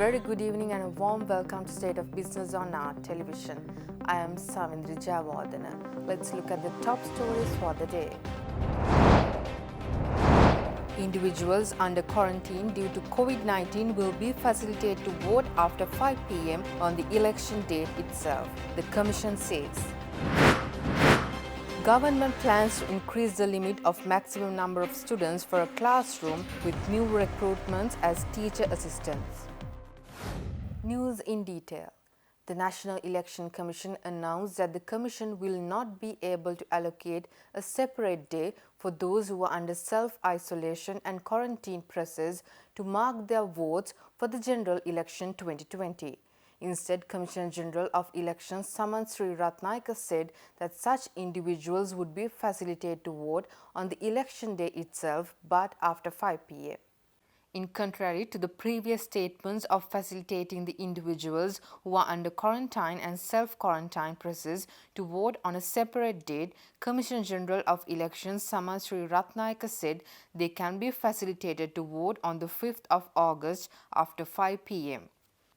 very good evening and a warm welcome to State of Business on our television. I am Savindri Javardhana. Let's look at the top stories for the day. Individuals under quarantine due to COVID-19 will be facilitated to vote after 5 p.m. on the election date itself, the Commission says. Government plans to increase the limit of maximum number of students for a classroom with new recruitments as teacher assistants. News in detail. The National Election Commission announced that the Commission will not be able to allocate a separate day for those who are under self-isolation and quarantine process to mark their votes for the general election 2020. Instead, Commissioner General of Elections Saman Sri Ratnayaka said that such individuals would be facilitated to vote on the election day itself, but after 5 p.m. In contrary to the previous statements of facilitating the individuals who are under quarantine and self-quarantine process to vote on a separate date, Commissioner General of Elections Saman Sri Ratnayaka said they can be facilitated to vote on the 5th of August after 5 p.m.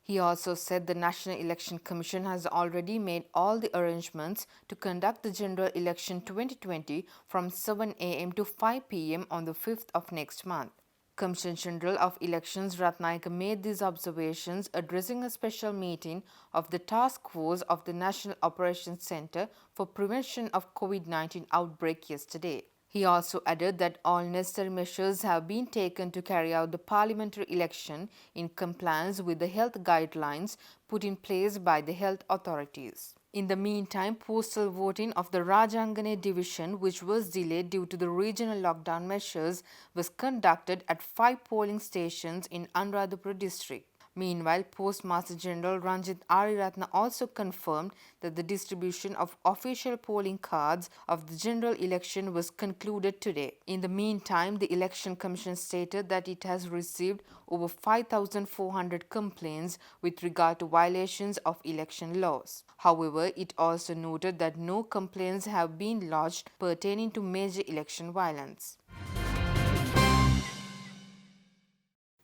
He also said the National Election Commission has already made all the arrangements to conduct the general election 2020 from 7 a.m. to 5 p.m. on the 5th of next month. Commissioner General of Elections Ratnayaka made these observations addressing a special meeting of the Task Force of the National Operations Centre for Prevention of COVID-19 outbreak yesterday. He also added that all necessary measures have been taken to carry out the parliamentary election in compliance with the health guidelines put in place by the health authorities. In the meantime, postal voting of the Rajangane division, which was delayed due to the regional lockdown measures, was conducted at 5 polling stations in Anuradhapura district. Meanwhile, Postmaster General Ranjit Ariratna also confirmed that the distribution of official polling cards of the general election was concluded today. In the meantime, the Election Commission stated that it has received over 5,400 complaints with regard to violations of election laws. However, it also noted that no complaints have been lodged pertaining to major election violence.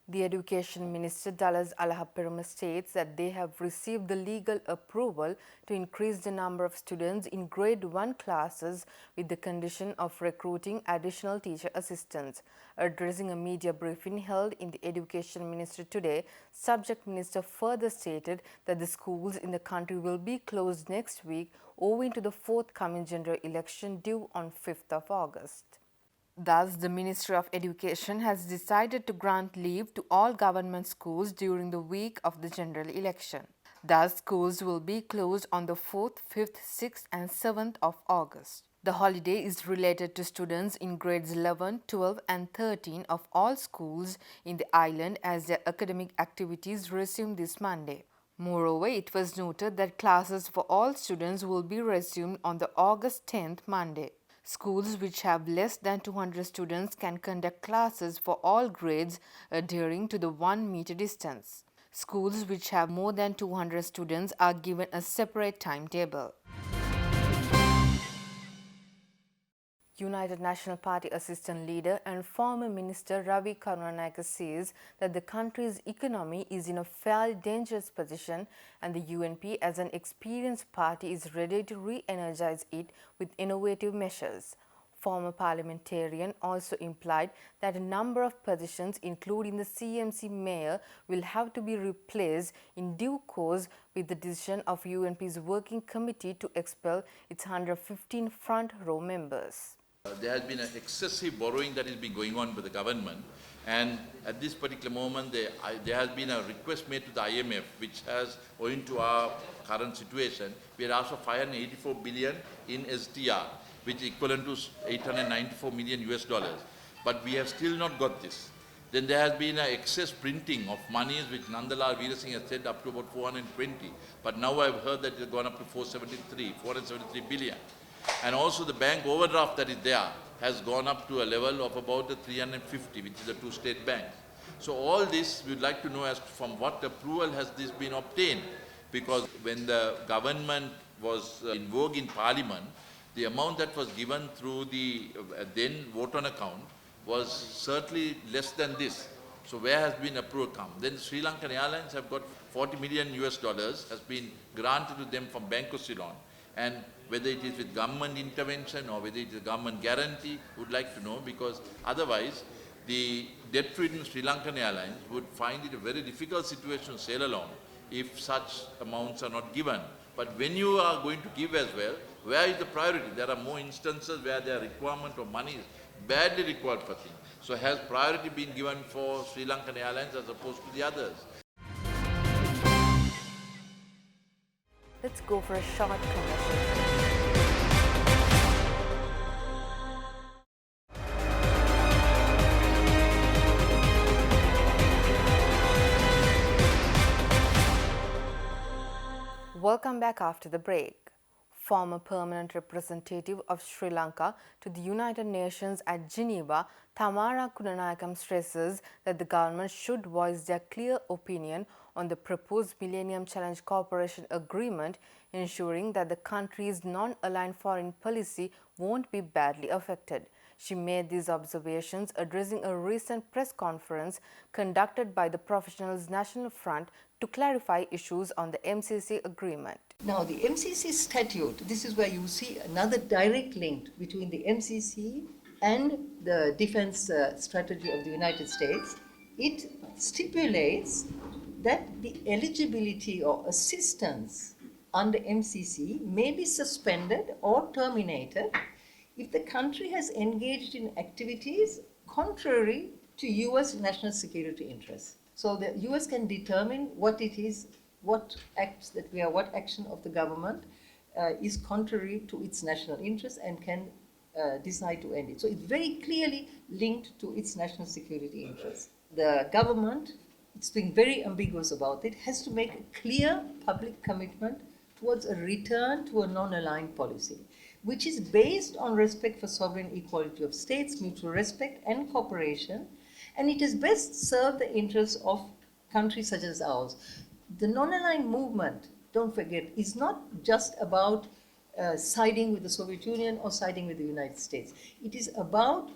The Education Minister Dallas Alahaperuma states that they have received the legal approval to increase the number of students in grade 1 classes with the condition of recruiting additional teacher assistants. Addressing a media briefing held in the Education Ministry today, Subject Minister further stated that the schools in the country will be closed next week owing to the forthcoming general election due on 5th of August. Thus, the Ministry of Education has decided to grant leave to all government schools during the week of the general election. Thus, schools will be closed on the 4th, 5th, 6th and 7th of August. The holiday is related to students in grades 11, 12 and 13 of all schools in the island as their academic activities resume this Monday. Moreover, it was noted that classes for all students will be resumed on the August 10th Monday. Schools which have less than 200 students can conduct classes for all grades adhering to the 1 meter distance. Schools which have more than 200 students are given a separate timetable. United National Party Assistant Leader and former Minister Ravi Karunanayake says that the country's economy is in a fairly dangerous position and the UNP as an experienced party is ready to re-energize it with innovative measures. Former parliamentarian also implied that a number of positions, including the CMC mayor, will have to be replaced in due course with the decision of UNP's working committee to expel its 115 front row members. There has been an excessive borrowing that has been going on with the government, and at this particular moment there has been a request made to the IMF, which has, owing to our current situation, we had asked for 584 billion in SDR, which is equivalent to 894 million US dollars. But we have still not got this. Then there has been an excess printing of monies, which Nandalal Veerasinghe has said up to about 420. But now I've heard that it has gone up to 473 billion. And also the bank overdraft that is there has gone up to a level of about the 350, which is the 2 state banks. So all this we would like to know as from what approval has this been obtained, because when the government was in vogue in Parliament, the amount that was given through the then vote on account was certainly less than this. So where has been approval come? Then Sri Lankan Airlines have got 40 million US dollars has been granted to them from Bank of Ceylon. And whether it is with government intervention or whether it is government guarantee, would like to know, because otherwise the debt-ridden Sri Lankan Airlines would find it a very difficult situation to sail along if such amounts are not given. But when you are going to give as well, where is the priority? There are more instances where their requirement of money is badly required for things. So has priority been given for Sri Lankan Airlines as opposed to the others? Let's go for a short commercial break. Welcome back after the break. Former permanent representative of Sri Lanka to the United Nations at Geneva, Thamara Kunanayakam stresses that the government should voice their clear opinion on the proposed Millennium Challenge Cooperation Agreement, ensuring that the country's non-aligned foreign policy won't be badly affected. She made these observations addressing a recent press conference conducted by the Professionals National Front to clarify issues on the MCC agreement. Now, the MCC statute, this is where you see another direct link between the MCC and the defense strategy of the United States. It stipulates that the eligibility or assistance under MCC may be suspended or terminated if the country has engaged in activities contrary to US national security interests. So the US can determine what it is, what action of the government is contrary to its national interest, and can decide to end it. So it's very clearly linked to its national security interests. The government, it's being very ambiguous about it, has to make a clear public commitment towards a return to a non-aligned policy, which is based on respect for sovereign equality of states, mutual respect and cooperation, and it has best served the interests of countries such as ours. The non-aligned movement, don't forget, is not just about siding with the Soviet Union or siding with the United States. It is about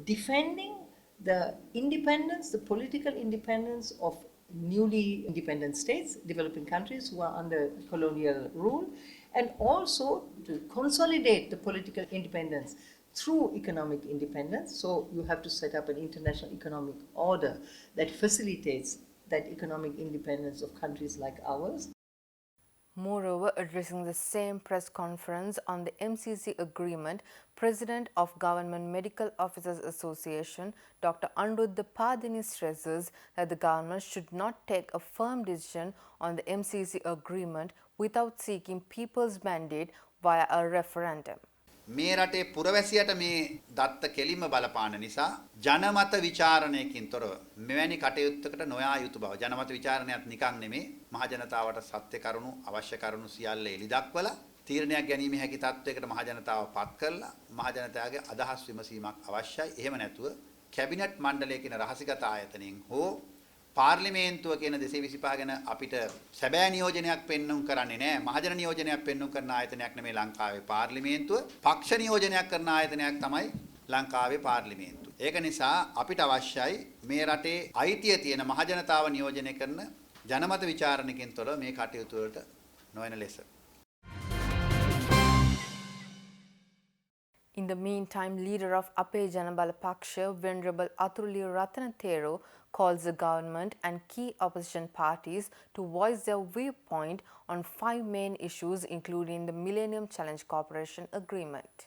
defending the independence, the political independence of newly independent states, developing countries who are under colonial rule, and also to consolidate the political independence through economic independence. So you have to set up an international economic order that facilitates that economic independence of countries like ours. Moreover, addressing the same press conference on the MCC agreement, President of Government Medical Officers Association, Dr. Anuruddha Padini stresses that the government should not take a firm decision on the MCC agreement without seeking people's mandate via a referendum. මේ රටේ පුරවැසියට මේ දත්ත කෙලිම බලපාන නිසා ජනමත විචාරණයකින් තොරව මෙවැනි කටයුත්තකට නොයා යුතු බව ජනමත විචාරණයත් නිකන් නෙමේ මහ ජනතාවට සත්‍ය කරුණු අවශ්‍ය කරුණු සියල්ල එලි දක්වලා තීරණයක් ගැනීම හැකි තත්වයකට මහ ජනතාව පත් කරලා මහ ජනතාවගේ අදහස් විමසීමක් අවශ්‍යයි. එහෙම නැතුව කැබිනට් මණ්ඩලය කියන රහසිගත ආයතනයෙන් හෝ පාර්ලිමේන්තුව කියන 225 ගැන අපිට සැබෑ නියෝජනයක් පෙන්වුම් කරන්නේ නැහැ. මහජන නියෝජනයක් පෙන්වුම් කරන ආයතනයක් නෙමෙයි ලංකාවේ පාර්ලිමේන්තුව. පක්ෂ නියෝජනයක් කරන ආයතනයක් තමයි ලංකාවේ පාර්ලිමේන්තුව. ඒක නිසා අපිට අවශ්‍යයි මේ රටේ අයිතිය තියෙන මහජනතාව නියෝජනය කරන ජනමත විචාරණකින් තොරව මේ කටයුතු වලට නොවන ලෙස. In the meantime, leader of Aphe Janabala Paksha, Venerable Athulli Ratanathero, calls the government and key opposition parties to voice their viewpoint on 5 main issues, including the Millennium Challenge Cooperation Agreement.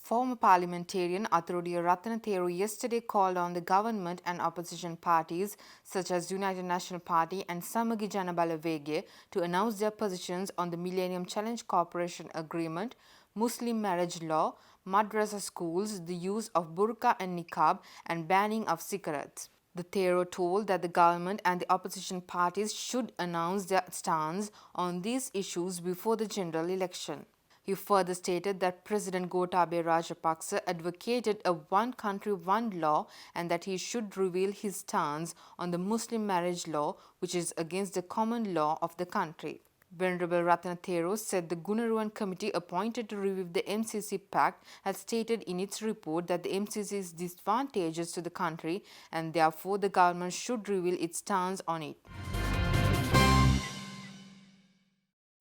Former parliamentarian Athulli Ratanathero yesterday called on the government and opposition parties such as United National Party and Samagi Janabala Vege to announce their positions on the Millennium Challenge Cooperation Agreement, Muslim marriage law, madrasa schools, the use of burqa and niqab, and banning of cigarettes. The Thero told that the government and the opposition parties should announce their stance on these issues before the general election. He further stated that President Gotabaya Rajapaksa advocated a one country, one law, and that he should reveal his stance on the Muslim marriage law, which is against the common law of the country. Venerable Ratanathero said the Gunaruan committee appointed to review the MCC Pact had stated in its report that the MCC is disadvantageous to the country and therefore the government should reveal its stance on it.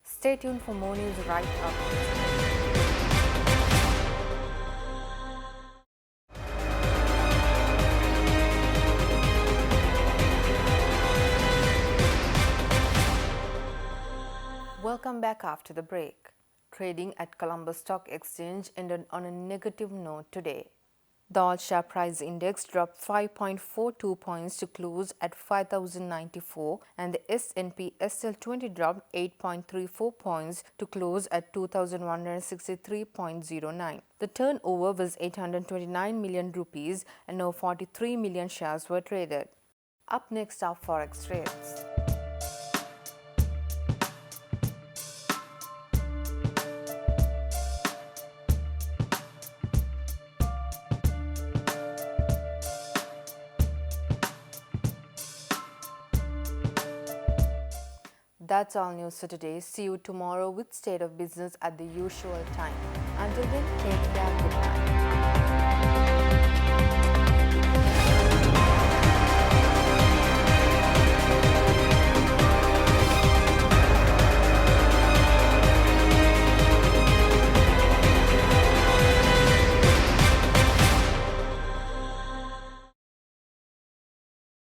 Stay tuned for more news right after. Welcome back after the break. Trading at Colombo Stock Exchange ended on a negative note today. The all-share price index dropped 5.42 points to close at 5,094 and the S&P SL20 dropped 8.34 points to close at 2,163.09. The turnover was 829 million rupees and now 43 million shares were traded. Up next are forex rates. That's all news for today. See you tomorrow with State of Business at the usual time. Until then, take care. Good night.